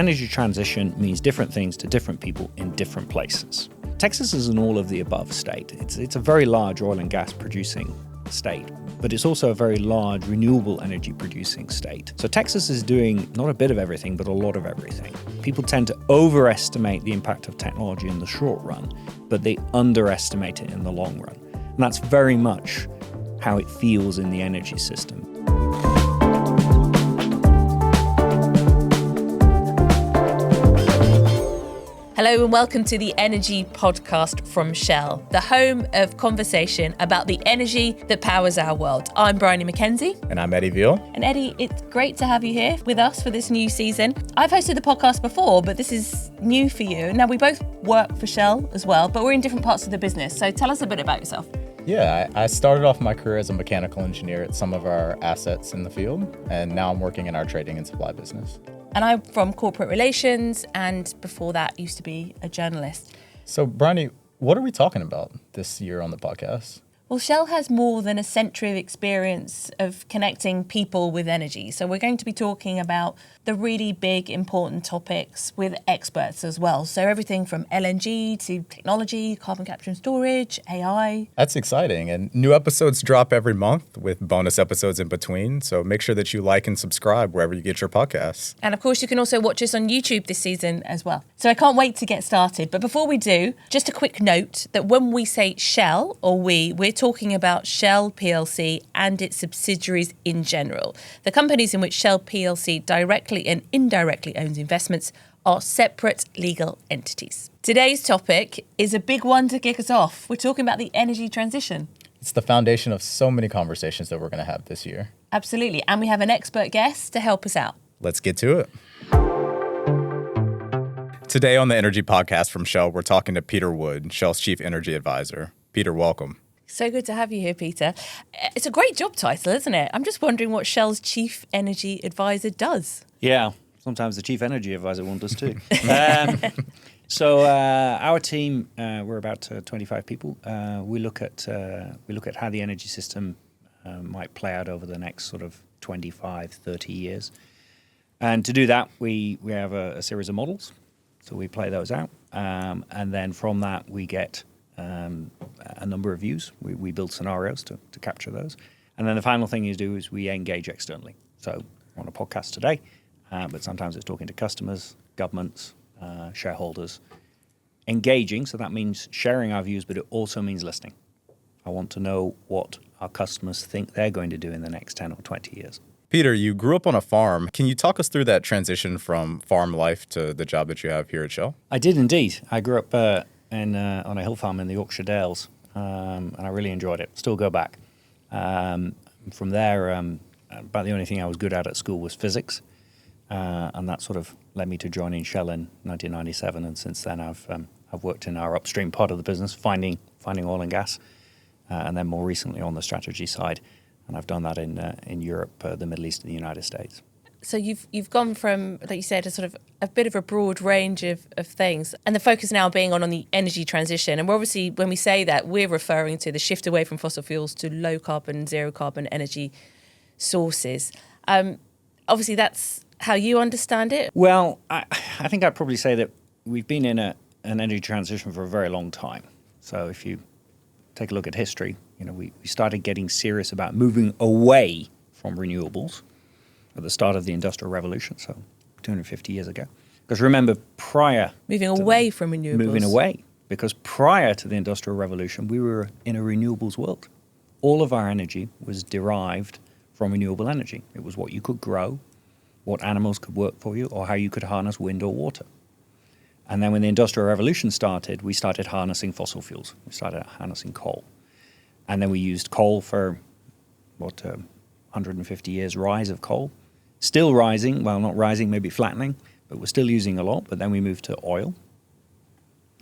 Energy transition means different things to different people in different places. Texas is an all of the above state. It's a very large oil and gas producing state, but it's also a very large renewable energy producing state. So Texas is doing not a bit of everything, but a lot of everything. People tend to overestimate the impact of technology in the short run, but they underestimate it in the long run. And that's very much how it feels in the energy system. Hello and welcome to the Energy Podcast from Shell, the home of conversation about the energy that powers our world. I'm Bryony Mackenzie. And I'm Eddie Veal. And Eddie, it's great to have you here with us for this new season. I've hosted the podcast before, but this is new for you. Now, we both work for Shell as well, but we're in different parts of the business. So tell us a bit about yourself. Yeah, I started off my career as a mechanical engineer at some of our assets in the field, and now I'm working in our trading and supply business. And I'm from corporate relations, and before that used to be a journalist. So, Bryony, what are we talking about this year on the podcast? Well, Shell has more than a century of experience of connecting people with energy. So we're going to be talking about the really big, important topics with experts as well. So everything from LNG to technology, carbon capture and storage, AI. That's exciting. And new episodes drop every month with bonus episodes in between. So make sure that you like and subscribe wherever you get your podcasts. And of course, you can also watch us on YouTube this season as well. So I can't wait to get started. But before we do, just a quick note that when we say Shell or we're talking about Shell plc and its subsidiaries in general. The companies in which Shell plc directly and indirectly owns investments are separate legal entities. Today's topic is a big one to kick us off. We're talking about the energy transition. It's the foundation of so many conversations that we're going to have this year. Absolutely. And we have an expert guest to help us out. Let's get to it. Today on the Energy Podcast from Shell, we're talking to Peter Wood, Shell's Chief Energy Advisor. Peter, welcome. So good to have you here, Peter. It's a great job title, isn't it? I'm just wondering what Shell's Chief Energy Advisor does. Yeah, sometimes the Chief Energy Advisor one does too. So our team, we're about 25 people. We look at how the energy system might play out over the next sort of 25, 30 years. And to do that, we have a series of models. So we play those out. And then from that, we get a number of views. We build scenarios to capture those. And then the final thing is we engage externally. So we're on a podcast today, but sometimes it's talking to customers, governments, shareholders. Engaging, so that means sharing our views, but it also means listening. I want to know what our customers think they're going to do in the next 10 or 20 years. Peter, you grew up on a farm. Can you talk us through that transition from farm life to the job that you have here at Shell? I did indeed. I grew up on a hill farm in the Yorkshire Dales, and I really enjoyed it. Still go back. From there, about the only thing I was good at school was physics, and that sort of led me to joining Shell in 1997. And since then, I've worked in our upstream part of the business, finding oil and gas, and then more recently on the strategy side. And I've done that in Europe, the Middle East, and the United States. So you've gone from, like you said, a sort of a bit of a broad range of things, and the focus now being on the energy transition. And we're obviously, when we say that, we're referring to the shift away from fossil fuels to low carbon, zero carbon energy sources. Obviously, that's how you understand it. Well, I think I'd probably say that we've been in an energy transition for a very long time. So if you take a look at history, we started getting serious about moving away from renewables at the start of the Industrial Revolution, so 250 years ago. Because remember, Moving away from renewables. Because prior to the Industrial Revolution, we were in a renewables world. All of our energy was derived from renewable energy. It was what you could grow, what animals could work for you, or how you could harness wind or water. And then when the Industrial Revolution started, we started harnessing fossil fuels. We started harnessing coal. And then we used coal for, 150 years rise of coal. Still rising, well, not rising, maybe flattening, but we're still using a lot. But then we moved to oil,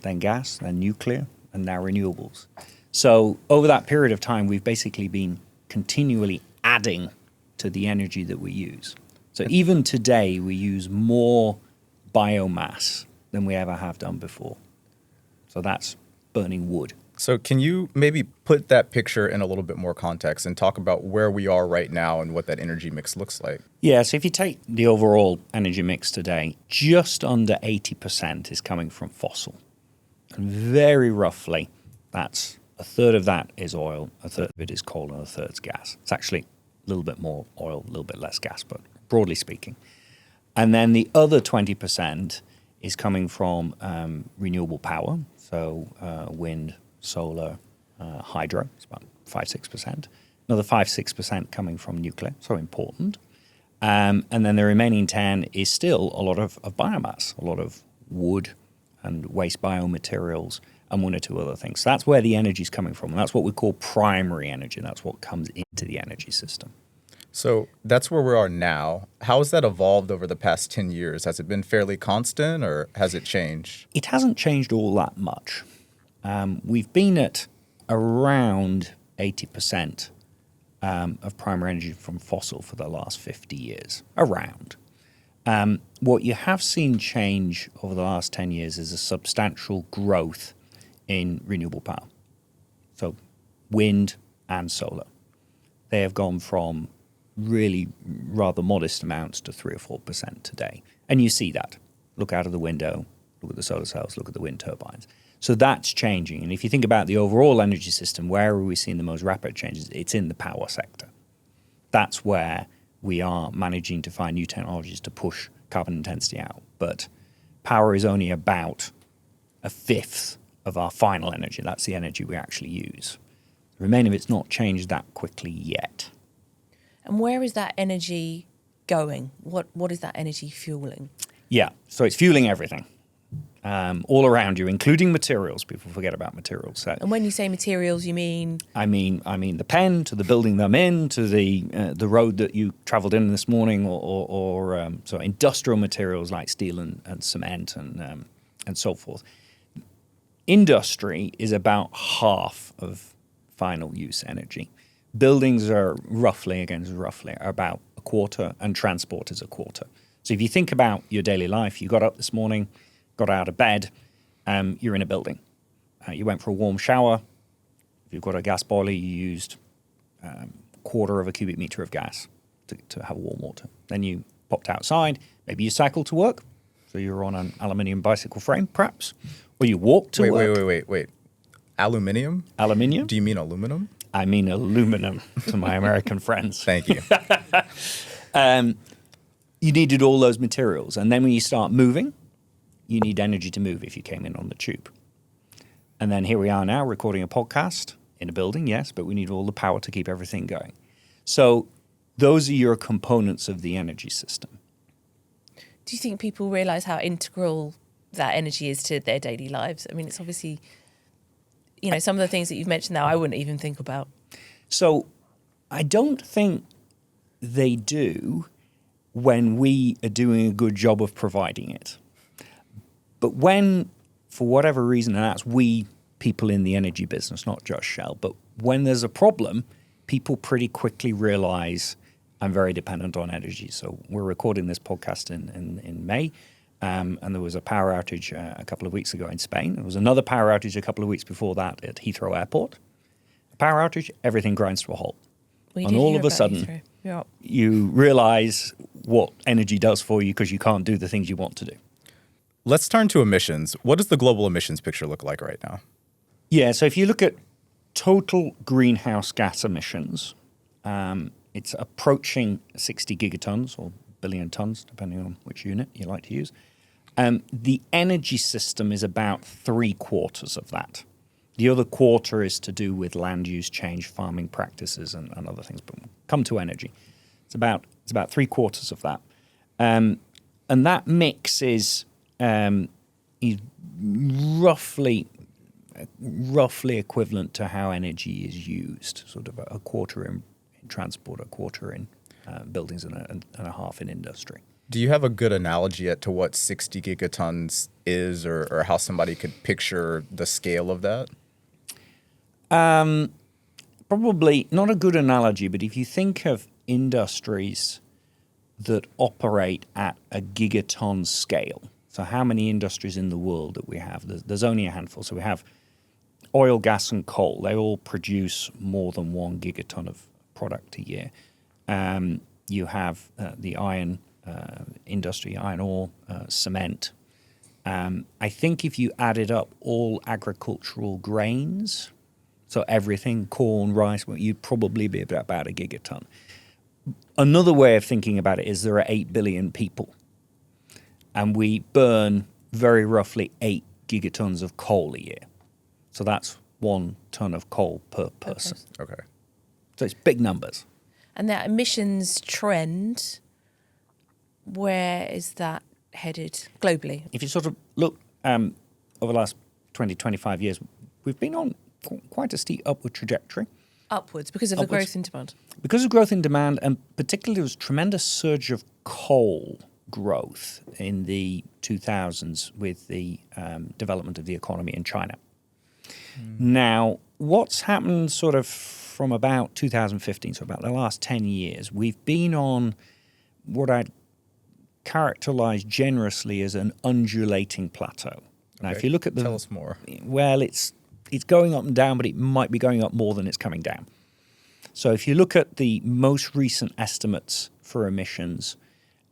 then gas, then nuclear, and now renewables. So over that period of time, we've basically been continually adding to the energy that we use. So even today, we use more biomass than we ever have done before. So that's burning wood. So can you maybe put that picture in a little bit more context and talk about where we are right now and what that energy mix looks like? Yeah, so if you take the overall energy mix today, just under 80% is coming from fossil. And very roughly, that's a third of that is oil, a third of it is coal, and a third is gas. It's actually a little bit more oil, a little bit less gas, but broadly speaking. And then the other 20% is coming from renewable power, so wind, solar, hydro. It's about 5-6%. Another 5-6% coming from nuclear, so important. And then the remaining 10 is still a lot of biomass, a lot of wood and waste biomaterials and one or two other things. So that's where the energy is coming from. And that's what we call primary energy. That's what comes into the energy system. So that's where we are now. How has that evolved over the past 10 years? Has it been fairly constant or has it changed? It hasn't changed all that much. We've been at around 80% of primary energy from fossil for the last 50 years, around. What you have seen change over the last 10 years is a substantial growth in renewable power. So wind and solar. They have gone from really rather modest amounts to 3 or 4% today. And you see that. Look out of the window, look at the solar cells, look at the wind turbines. So that's changing. And if you think about the overall energy system, where are we seeing the most rapid changes? It's in the power sector. That's where we are managing to find new technologies to push carbon intensity out. But power is only about a fifth of our final energy. That's the energy we actually use. The remaining of it's not changed that quickly yet. And where is that energy going? What is that energy fueling? Yeah, so it's fueling everything. All around you, including materials. People forget about materials. So, And when you say materials, you mean? I mean the pen, to the building them in, to the road that you travelled in this morning, or so industrial materials like steel and cement and so forth. Industry is about half of final use energy. Buildings are roughly about a quarter, and transport is a quarter. So if you think about your daily life, you got up this morning, got out of bed, you're in a building. You went for a warm shower. If you've got a gas boiler, you used a quarter of a cubic meter of gas to have warm water. Then you popped outside. Maybe you cycled to work. So you're on an aluminium bicycle frame, perhaps. Or you walked to work. Wait. Aluminium? Aluminium? Do you mean aluminum? I mean aluminum to my American friends. Thank you. You needed all those materials. And then when you start moving, you need energy to move if you came in on the tube. And then here we are now recording a podcast in a building, yes, but we need all the power to keep everything going. So those are your components of the energy system. Do you think people realise how integral that energy is to their daily lives? I mean, it's obviously, some of the things that you've mentioned now, I wouldn't even think about. So I don't think they do when we are doing a good job of providing it. But when, for whatever reason, and that's we, people in the energy business, not just Shell, but when there's a problem, people pretty quickly realize I'm very dependent on energy. So we're recording this podcast in May, and there was a power outage a couple of weeks ago in Spain. There was another power outage a couple of weeks before that at Heathrow Airport. A power outage, everything grinds to a halt. And all of a sudden, you realize what energy does for you because you can't do the things you want to do. Let's turn to emissions. What does the global emissions picture look like right now? Yeah, so if you look at total greenhouse gas emissions, it's approaching 60 gigatons or billion tons, depending on which unit you like to use. The energy system is about 3/4 of that. The other quarter is to do with land use change, farming practices, and other things. But we'll come to energy. It's about 3/4 of that, and that mix is roughly equivalent to how energy is used. Sort of a quarter in transport, a quarter in buildings, and a half in industry. Do you have a good analogy to what 60 gigatons is, or how somebody could picture the scale of that? Probably not a good analogy, but if you think of industries that operate at a gigaton scale, so how many industries in the world that we have? There's only a handful. So we have oil, gas, and coal, they all produce more than 1 gigaton of product a year. You have the iron industry, iron ore, cement. I think if you added up all agricultural grains, so everything, corn, rice, well, you'd probably be about a gigaton. Another way of thinking about it is there are 8 billion people, and we burn very roughly 8 gigatons of coal a year. So that's 1 ton of coal per person. Okay. So it's big numbers. And that emissions trend, where is that headed globally? If you sort of look over the last 20, 25 years, we've been on quite a steep upward trajectory. Upwards, because of the growth in demand. Because of growth in demand, and particularly there was a tremendous surge of coal growth in the 2000s with the development of the economy in China. Now, what's happened sort of from about 2015, so about the last 10 years, we've been on what I'd characterize generously as an undulating plateau. Now, if you look at Tell us more. Well, it's going up and down, but it might be going up more than it's coming down. So if you look at the most recent estimates for emissions,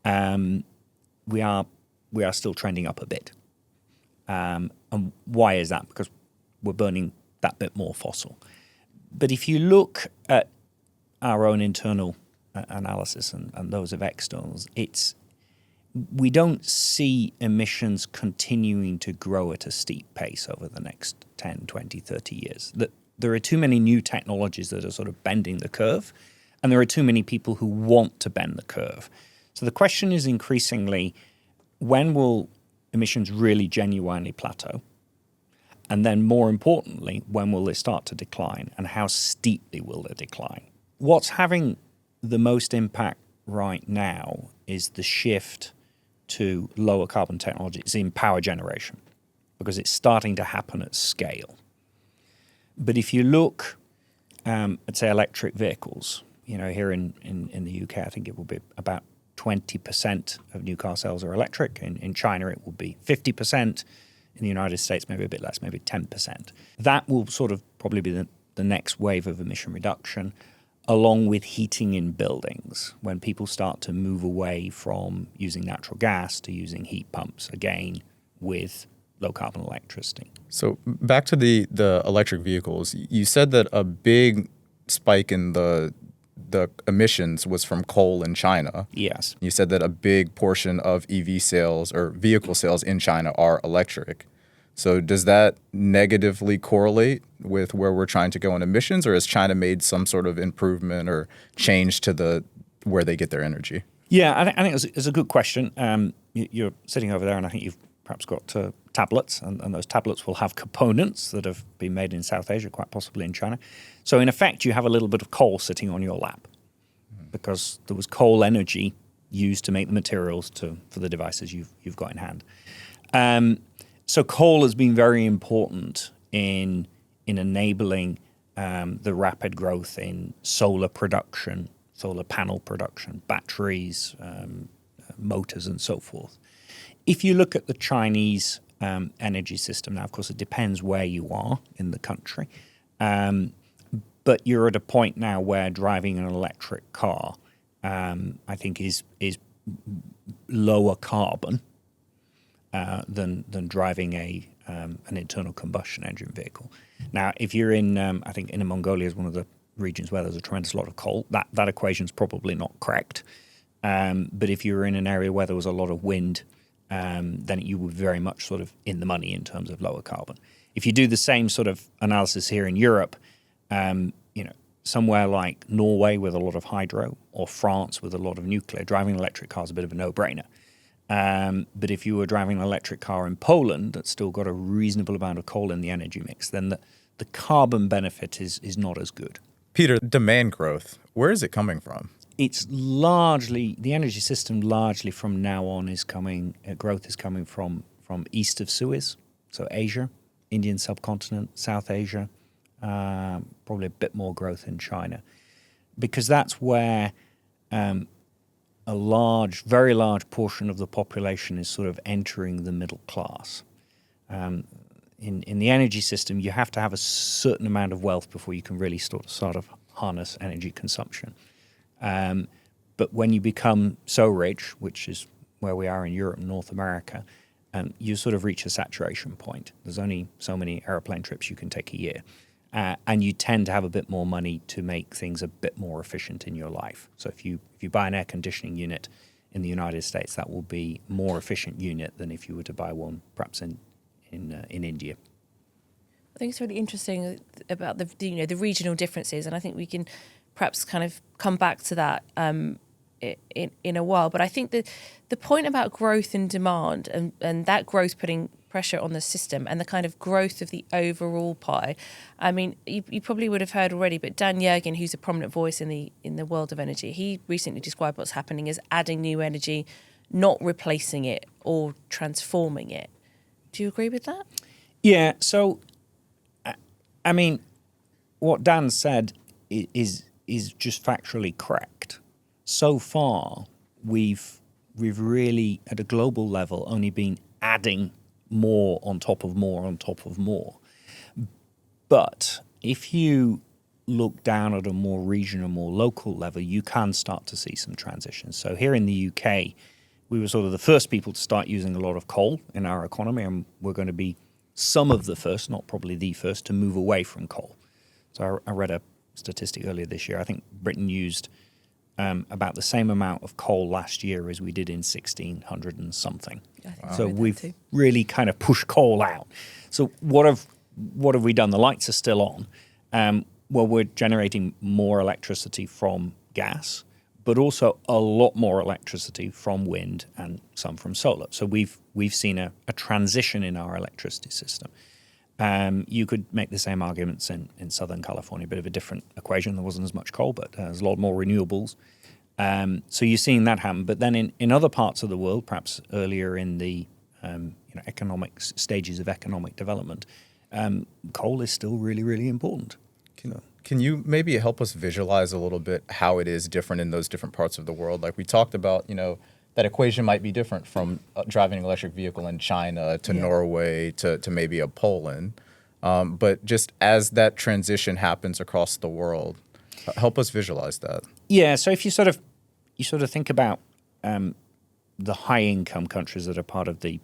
we are still trending up a bit. And why is that? Because we're burning that bit more fossil. But if you look at our own internal analysis and those of externals, we don't see emissions continuing to grow at a steep pace over the next 10, 20, 30 years. There are too many new technologies that are sort of bending the curve, and there are too many people who want to bend the curve. So the question is increasingly, when will emissions really genuinely plateau? And then more importantly, when will they start to decline, and how steeply will they decline? What's having the most impact right now is the shift to lower carbon technologies in power generation, because it's starting to happen at scale. But if you look at, say, electric vehicles, here in the UK, I think it will be about 20% of new car sales are electric. In China, it will be 50%. In the United States, maybe a bit less, maybe 10%. That will sort of probably be the next wave of emission reduction, along with heating in buildings, when people start to move away from using natural gas to using heat pumps, again, with low-carbon electricity. So back to the electric vehicles, you said that a big spike in the emissions was from coal in China. Yes. You said that a big portion of EV sales or vehicle sales in China are electric. So does that negatively correlate with where we're trying to go in emissions, or has China made some sort of improvement or change to where they get their energy? Yeah, I think it's a good question. You're sitting over there, and I think you've perhaps got tablets, and those tablets will have components that have been made in South Asia, quite possibly in China. So in effect, you have a little bit of coal sitting on your lap, because there was coal energy used to make the materials for the devices you've got in hand. So coal has been very important in enabling the rapid growth in solar production, solar panel production, batteries, motors, and so forth. If you look at the Chinese energy system, now, of course, it depends where you are in the country, but you're at a point now where driving an electric car, I think, is lower carbon than driving an internal combustion engine vehicle. Now, if you're in, I think Inner Mongolia is one of the regions where there's a tremendous lot of coal, that equation's probably not correct. But if you're in an area where there was a lot of wind, then you were very much sort of in the money in terms of lower carbon. If you do the same sort of analysis here in Europe, somewhere like Norway with a lot of hydro, or France with a lot of nuclear, driving an electric car is a bit of a no-brainer. But if you were driving an electric car in Poland that's still got a reasonable amount of coal in the energy mix, then the carbon benefit is not as good. Peter, demand growth, where is it coming from? It's largely, the energy system largely from now on is coming, growth is coming from east of Suez, so Asia, Indian subcontinent, South Asia, probably a bit more growth in China, because that's where a very large portion of the population is sort of entering the middle class. in the energy system, you have to have a certain amount of wealth before you can really sort of harness energy consumption. But when you become so rich, which is where we are in Europe and North America, you sort of reach a saturation point. There's only so many airplane trips you can take a year. And you tend to have a bit more money to make things a bit more efficient in your life. So if you buy an air conditioning unit in the United States, that will be more efficient unit than if you were to buy one perhaps in India. I think it's really interesting about the regional differences, and I think we can perhaps kind of come back to that in a while. But I think that the point about growth and demand and that growth putting pressure on the system and the kind of growth of the overall pie. I mean, you probably would have heard already, but Dan Yergin, who's a prominent voice in the world of energy, he recently described what's happening as adding new energy, not replacing it or transforming it. Do you agree with that? Yeah. So, I mean, what Dan said is just factually correct. So far, we've really, at a global level, only been adding more on top of more on top of more. But if you look down at a more regional, more local level, you can start to see some transitions. So here in the UK, we were sort of the first people to start using a lot of coal in our economy, and we're going to be some of the first, not probably the first, to move away from coal. So I read a statistic earlier this year. I think Britain used about the same amount of coal last year as we did in 1600 and something. So we've really kind of pushed coal out. So what have we done? The lights are still on. Well, we're generating more electricity from gas, but also a lot more electricity from wind and some from solar. So we've seen a transition in our electricity system. You could make the same arguments in Southern California, a bit of a different equation. There wasn't as much coal, but there's a lot more renewables. So you're seeing that happen. But then in other parts of the world, perhaps earlier in the economic stages of economic development, coal is still really, really important. Can you maybe help us visualize a little bit how it is different in those different parts of the world? Like we talked about, that equation might be different from driving an electric vehicle in China to Norway to maybe a Poland. But just as that transition happens across the world, help us visualize that. Yeah, so if you sort of think about the high-income countries that are part of the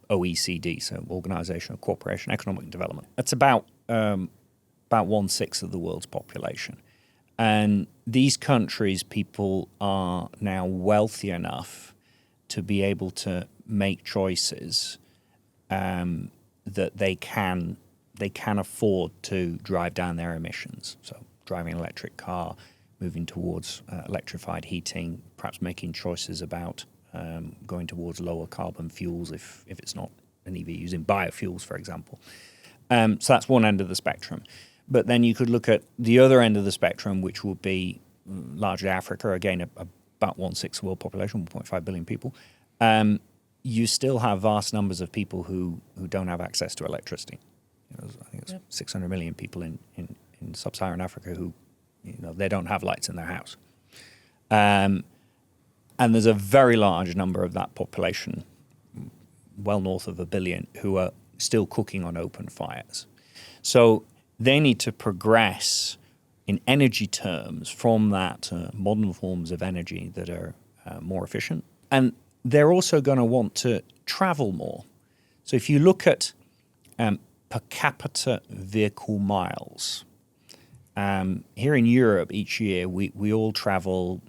OECD, so Organization of Cooperation Economic Development, that's about 1/6 of the world's population. And these countries, people are now wealthy enough to be able to make choices that they can afford to drive down their emissions. So driving an electric car, moving towards electrified heating, perhaps making choices about going towards lower carbon fuels if it's not an EV, using biofuels, for example. So that's one end of the spectrum. But then you could look at the other end of the spectrum, which would be largely Africa, again, about 1/6 of the world population, 1.5 billion people. You still have vast numbers of people who don't have access to electricity. I think it's 600 million people in sub-Saharan Africa who, they don't have lights in their house. And there's a very large number of that population, well north of 1 billion, who are still cooking on open fires. So they need to progress in energy terms from that modern forms of energy that are more efficient. And they're also going to want to travel more. So if you look at per capita vehicle miles, here in Europe each year we all travel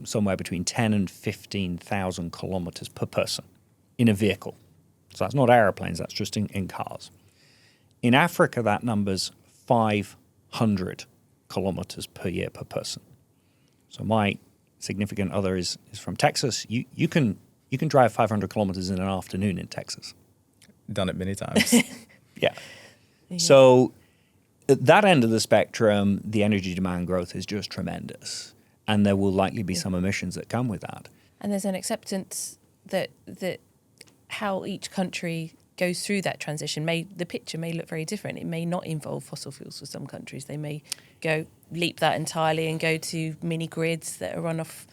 somewhere between 10 and 15,000 kilometers per person in a vehicle. So that's not airplanes, that's just in cars. In Africa, that number's 500 kilometers per year per person. So my significant other is from Texas. You can drive 500 kilometers in an afternoon in Texas. Done it many times. Yeah. So at that end of the spectrum, the energy demand growth is just tremendous. And there will likely be some emissions that come with that. And there's an acceptance that how each country goes through that transition, the picture may look very different. It may not involve fossil fuels for some countries. They may leap that entirely and go to mini grids that are run off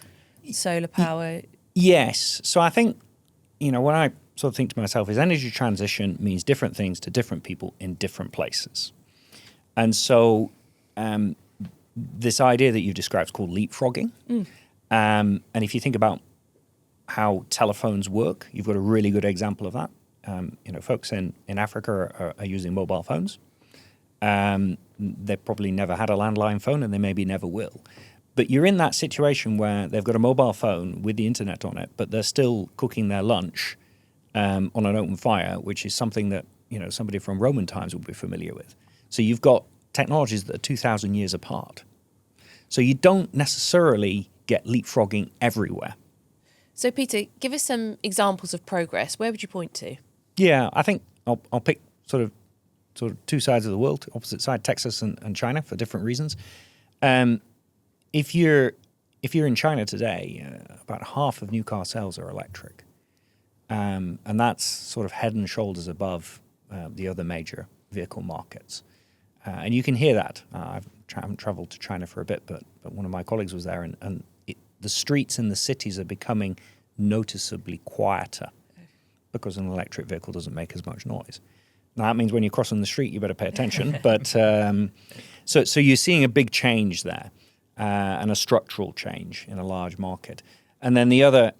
solar power. Yes. So I think when I sort of think to myself is energy transition means different things to different people in different places. And so this idea that you've described is called leapfrogging. And if you think about how telephones work, you've got a really good example of that. Folks in Africa are using mobile phones. They've probably never had a landline phone, and they maybe never will. But you're in that situation where they've got a mobile phone with the internet on it, but they're still cooking their lunch on an open fire, which is something that somebody from Roman times would be familiar with. So you've got technologies that are 2,000 years apart. So you don't necessarily get leapfrogging everywhere. So Peter, give us some examples of progress. Where would you point to? Yeah, I think I'll pick sort of two sides of the world, opposite side, Texas and China, for different reasons. If you're in China today, about half of new car sales are electric, and that's sort of head and shoulders above the other major vehicle markets. And you can hear that. I haven't traveled to China for a bit, but one of my colleagues was there, and the streets in the cities are becoming noticeably quieter because an electric vehicle doesn't make as much noise. Now, that means when you're crossing the street, you better pay attention. But so you're seeing a big change there, and a structural change in a large market. And then the other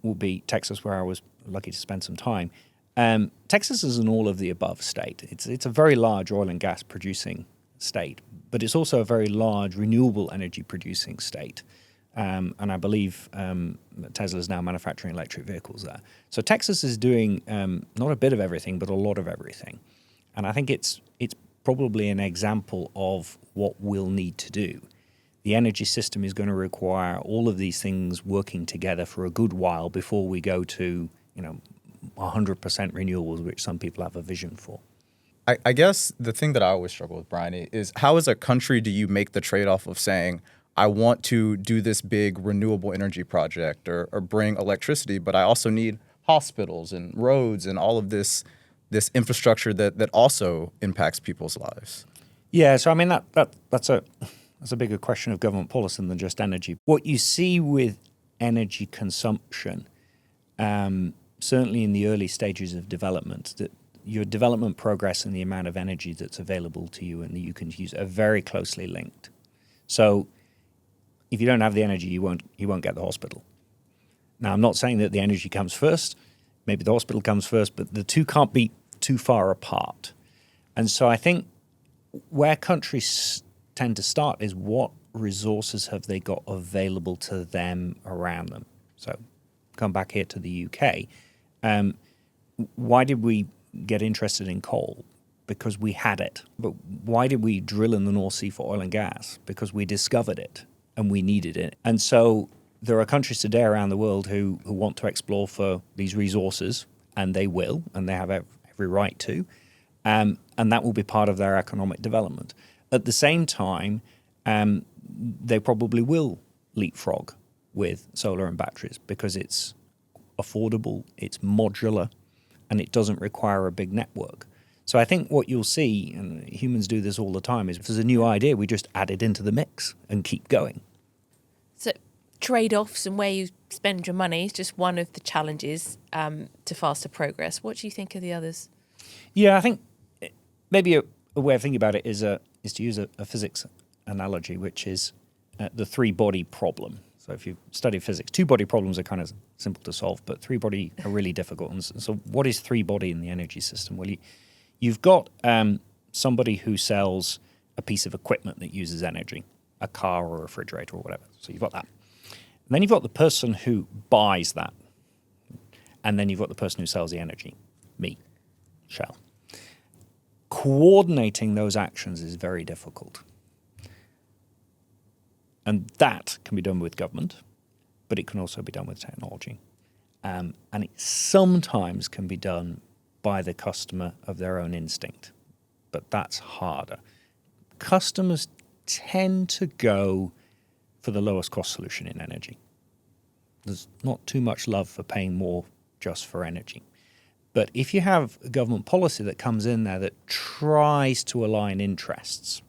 will be Texas, where I was lucky to spend some time. Texas is an all-of-the-above state. It's a very large oil and gas producing state, but it's also a very large renewable energy producing state. And I believe Tesla is now manufacturing electric vehicles there. So Texas is doing not a bit of everything, but a lot of everything. And I think it's probably an example of what we'll need to do. The energy system is going to require all of these things working together for a good while before we go to 100% renewables, which some people have a vision for. I guess the thing that I always struggle with, Bryony, is how as a country do you make the trade-off of saying, I want to do this big renewable energy project or bring electricity, but I also need hospitals and roads and all of this infrastructure that also impacts people's lives. Yeah, so I mean that's a bigger question of government policy than just energy. What you see with energy consumption, certainly in the early stages of development, that your development progress and the amount of energy that's available to you and that you can use are very closely linked. So if you don't have the energy, you won't get the hospital. Now, I'm not saying that the energy comes first. Maybe the hospital comes first, but the two can't be too far apart. And so I think where countries tend to start is what resources have they got available to them around them. So come back here to the UK. Why did we get interested in coal? Because we had it. But why did we drill in the North Sea for oil and gas? Because we discovered it and we needed it. And so there are countries today around the world who want to explore for these resources, and they will, and they have every right to. And that will be part of their economic development. At the same time, they probably will leapfrog with solar and batteries because it's affordable, it's modular, and it doesn't require a big network. So I think what you'll see, and humans do this all the time, is if there's a new idea, we just add it into the mix and keep going. So trade-offs and where you spend your money is just one of the challenges to faster progress. What do you think of the others? Yeah, I think maybe a way of thinking about it is to use a physics analogy, which is the three-body problem. So if you study physics, two-body problems are kind of simple to solve, but three-body are really difficult. And so what is three-body in the energy system? Well, you've got somebody who sells a piece of equipment that uses energy, a car or a refrigerator or whatever. So you've got that. And then you've got the person who buys that. And then you've got the person who sells the energy, me, Shell. Coordinating those actions is very difficult. And that can be done with government, but it can also be done with technology. And it sometimes can be done by the customer of their own instinct, but that's harder. Customers tend to go for the lowest cost solution in energy. There's not too much love for paying more just for energy. But if you have a government policy that comes in there that tries to align interests,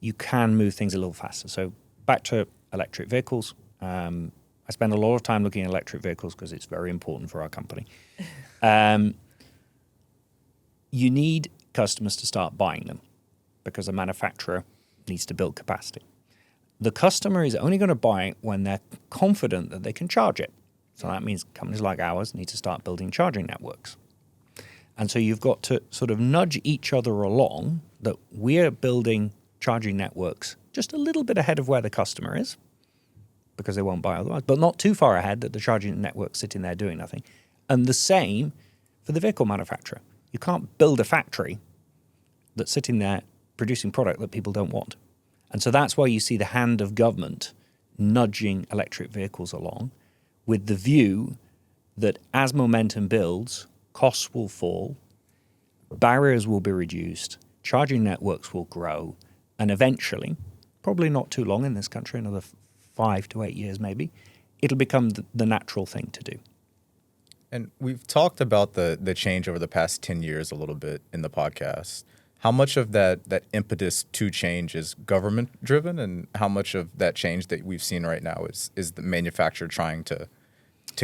you can move things a little faster. So back to electric vehicles. I I spend a lot of time looking at electric vehicles because it's very important for our company. You need customers to start buying them because a manufacturer needs to build capacity. The customer is only going to buy it when they're confident that they can charge it. So that means companies like ours need to start building charging networks. And so you've got to sort of nudge each other along that we're building charging networks just a little bit ahead of where the customer is because they won't buy otherwise, but not too far ahead that the charging network's sitting there doing nothing. And the same for the vehicle manufacturer. You can't build a factory that's sitting there producing product that people don't want. And so that's why you see the hand of government nudging electric vehicles along with the view that as momentum builds, costs will fall, barriers will be reduced, charging networks will grow, and eventually, probably not too long in this country, another 5 to 8 years maybe, it'll become the natural thing to do. And we've talked about the change over the past 10 years a little bit in the podcast. How much of that impetus to change is government driven, and how much of that change that we've seen right now is the manufacturer trying to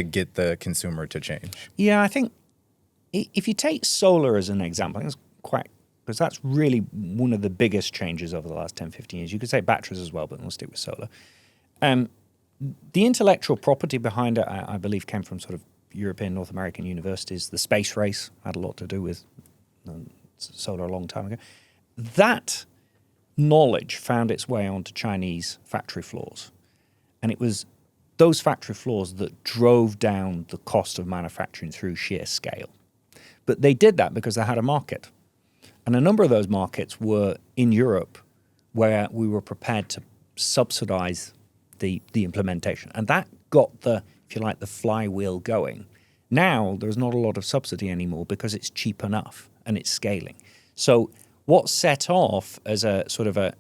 get the consumer to change? Yeah, I think if you take solar as an example, I think it's quite, because that's really one of the biggest changes over the last 10, 15 years. You could say batteries as well, but we'll stick with solar. The intellectual property behind it, I believe, came from sort of European, North American universities. The space race had a lot to do with solar a long time ago. That knowledge found its way onto Chinese factory floors. And it was those factory floors that drove down the cost of manufacturing through sheer scale. But they did that because they had a market. And a number of those markets were in Europe where we were prepared to subsidize the implementation. And that got the, if you like, the flywheel going. Now there's not a lot of subsidy anymore because it's cheap enough and it's scaling. So what set off as a sort of a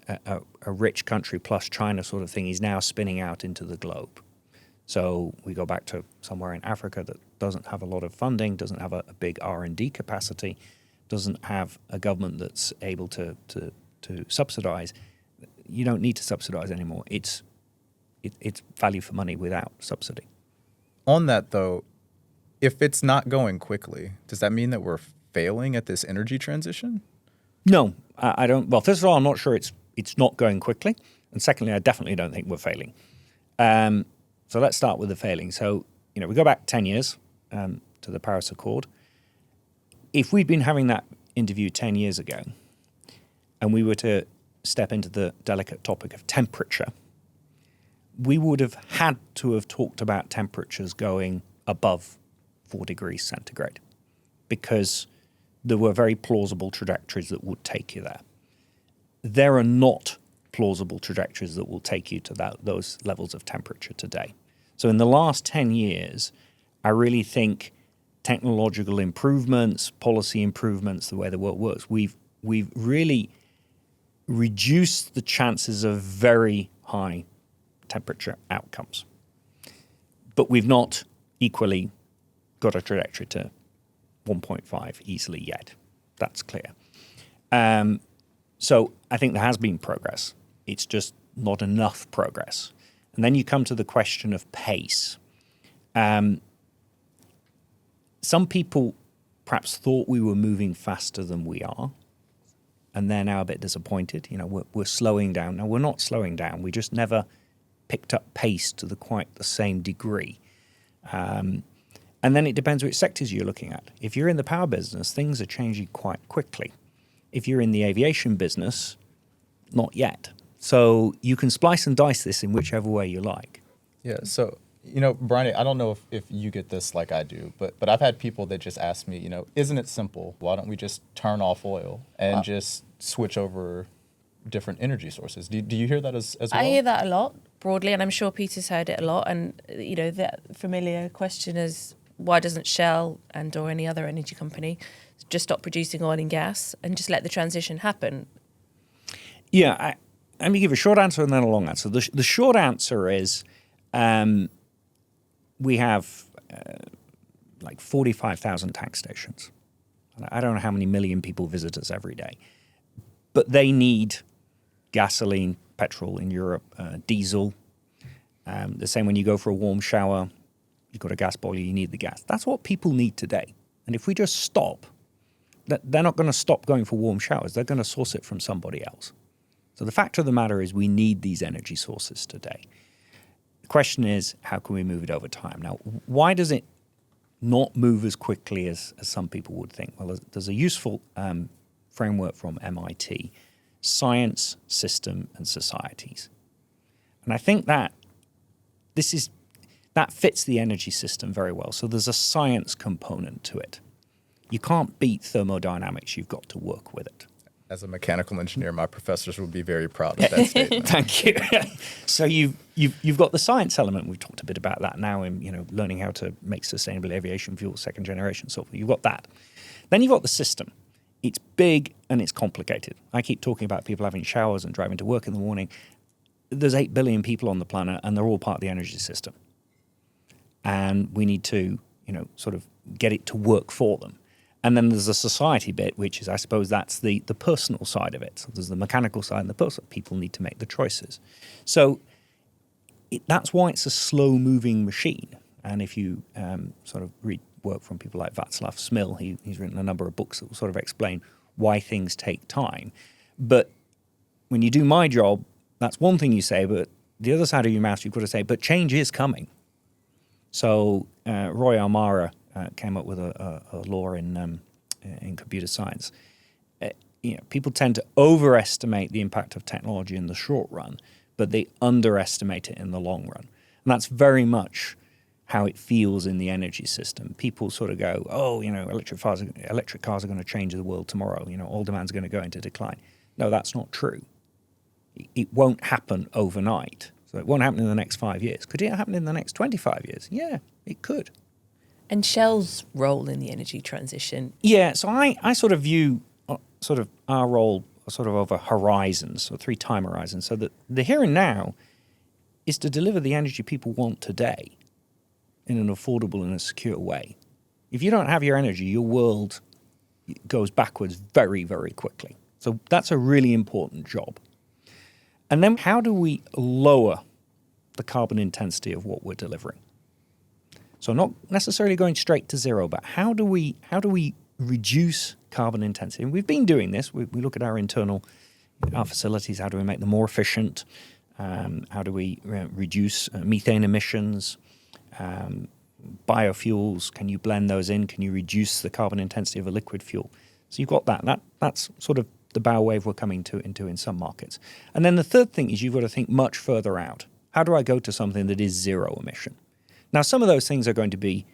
rich country plus China sort of thing is now spinning out into the globe. So we go back to somewhere in Africa that doesn't have a lot of funding, doesn't have a big R&D capacity, doesn't have a government that's able to subsidize. You don't need to subsidize anymore. It's value for money without subsidy. On that, though, if it's not going quickly, does that mean that we're failing at this energy transition? No, I don't. Well, first of all, I'm not sure it's not going quickly. And secondly, I definitely don't think we're failing. So let's start with the failing. So, we go back 10 years to the Paris Accord. If we'd been having that interview 10 years ago and we were to step into the delicate topic of temperature, we would have had to have talked about temperatures going above 4 degrees centigrade because there were very plausible trajectories that would take you there. There are not plausible trajectories that will take you to those levels of temperature today. So in the last 10 years, I really think technological improvements, policy improvements, the way the world works, we've really reduced the chances of very high temperature outcomes. But we've not equally got a trajectory to 1.5 easily yet. That's clear. So I think there has been progress. It's just not enough progress. And then you come to the question of pace. Some people perhaps thought we were moving faster than we are, and they're now a bit disappointed. We're slowing down. Now, we're not slowing down. We just never picked up pace to quite the same degree. And then it depends which sectors you're looking at. If you're in the power business, things are changing quite quickly. If you're in the aviation business, not yet. So you can splice and dice this in whichever way you like. Yeah, so, Bryony, I don't know if you get this like I do, but I've had people that just ask me, isn't it simple? Why don't we just turn off oil and just switch over different energy sources? Do you hear that as well? I hear that a lot broadly, and I'm sure Peter's heard it a lot. And, that familiar question is, why doesn't Shell or any other energy company just stop producing oil and gas and just let the transition happen? Yeah, let me give a short answer and then a long answer. The short answer is we have like 45,000 tank stations. I don't know how many million people visit us every day. But they need gasoline, petrol in Europe, diesel. The same when you go for a warm shower, you've got a gas boiler, you need the gas. That's what people need today. And if we just stop, they're not going to stop going for warm showers. They're going to source it from somebody else. So the fact of the matter is we need these energy sources today. The question is, how can we move it over time? Now, why does it not move as quickly as some people would think? Well, there's a useful framework from MIT, Science, System, and Societies. And I think that that fits the energy system very well. So there's a science component to it. You can't beat thermodynamics. You've got to work with it. As a mechanical engineer, my professors would be very proud of that statement. Thank you. So you've got the science element. We've talked a bit about that now in learning how to make sustainable aviation fuel, second generation, so forth. You've got that. Then you've got the system. It's big and it's complicated. I keep talking about people having showers and driving to work in the morning. There's 8 billion people on the planet, and they're all part of the energy system. And we need to, sort of get it to work for them. And then there's a society bit, which is, I suppose, that's the personal side of it. So there's the mechanical side and the personal. People need to make the choices. So that's why it's a slow-moving machine. And if you sort of read work from people like Václav Smil, he's written a number of books that will sort of explain why things take time. But when you do my job, that's one thing you say, but the other side of your mouth, you've got to say, but change is coming. So Roy Almara came up with a law in computer science. People tend to overestimate the impact of technology in the short run, but they underestimate it in the long run. And that's very much how it feels in the energy system. People sort of go, electric cars are going to change the world tomorrow. Oil demand's going to go into decline. No, that's not true. It won't happen overnight. So it won't happen in the next 5 years. Could it happen in the next 25 years? Yeah, it could. And Shell's role in the energy transition? Yeah, so I sort of view sort of our role sort of over horizons, or 3 time horizons, so that the here and now is to deliver the energy people want today in an affordable and a secure way. If you don't have your energy, your world goes backwards very, very quickly. So that's a really important job. And then how do we lower the carbon intensity of what we're delivering? So not necessarily going straight to zero, but how do we reduce carbon intensity? And we've been doing this. We look at our facilities. How do we make them more efficient? How do we reduce methane emissions? Biofuels, can you blend those in? Can you reduce the carbon intensity of a liquid fuel? So you've got that. That's sort of the bow wave we're coming into in some markets. And then the third thing is you've got to think much further out. How do I go to something that is zero emission? Now, some of those things are going to be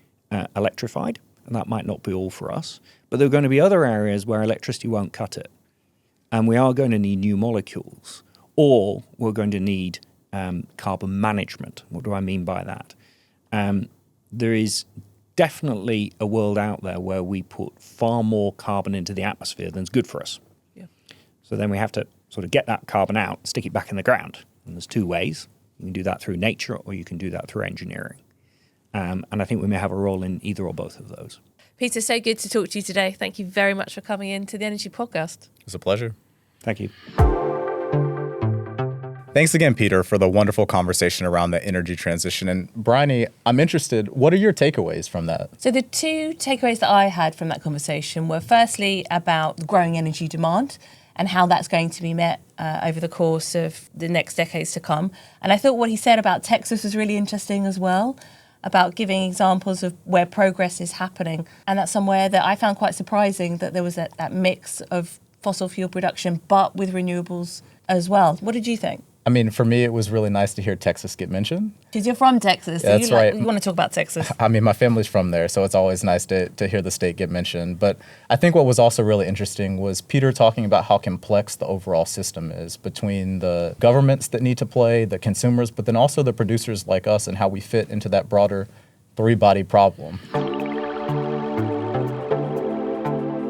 electrified, and that might not be all for us, but there are going to be other areas where electricity won't cut it. And we are going to need new molecules, or we're going to need carbon management. What do I mean by that? There is definitely a world out there where we put far more carbon into the atmosphere than's good for us. Yeah. So then we have to sort of get that carbon out, stick it back in the ground. And there's 2 ways. You can do that through nature, or you can do that through engineering. And I think we may have a role in either or both of those. Peter, so good to talk to you today. Thank you very much for coming into the Energy Podcast. It was a pleasure. Thank you. Thanks again, Peter, for the wonderful conversation around the energy transition. And Bryony, I'm interested, what are your takeaways from that? So the 2 takeaways that I had from that conversation were firstly about growing energy demand and how that's going to be met over the course of the next decades to come. And I thought what he said about Texas was really interesting as well, about giving examples of where progress is happening. And that's somewhere that I found quite surprising, that there was that mix of fossil fuel production, but with renewables as well. What did you think? I mean, for me, it was really nice to hear Texas get mentioned. Because you're from Texas, so That's right. You want to talk about Texas. I mean, my family's from there, so it's always nice to hear the state get mentioned. But I think what was also really interesting was Peter talking about how complex the overall system is between the governments that need to play, the consumers, but then also the producers like us, and how we fit into that broader 3-body problem.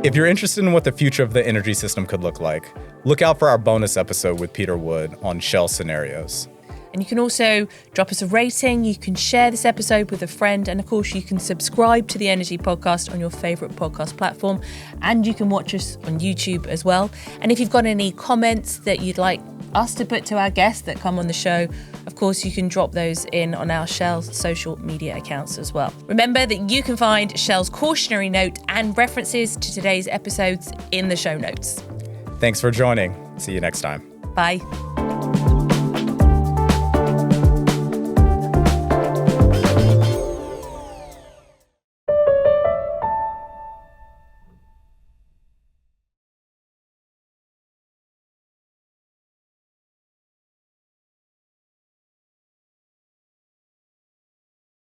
If you're interested in what the future of the energy system could look like, look out for our bonus episode with Peter Wood on Shell scenarios. And you can also drop us a rating, you can share this episode with a friend, and of course you can subscribe to the Energy Podcast on your favourite podcast platform, and you can watch us on YouTube as well. And if you've got any comments that you'd like us to put to our guests that come on the show, of course, you can drop those in on our Shell social media accounts as well. Remember that you can find Shell's cautionary note and references to today's episodes in the show notes. Thanks for joining. See you next time. Bye.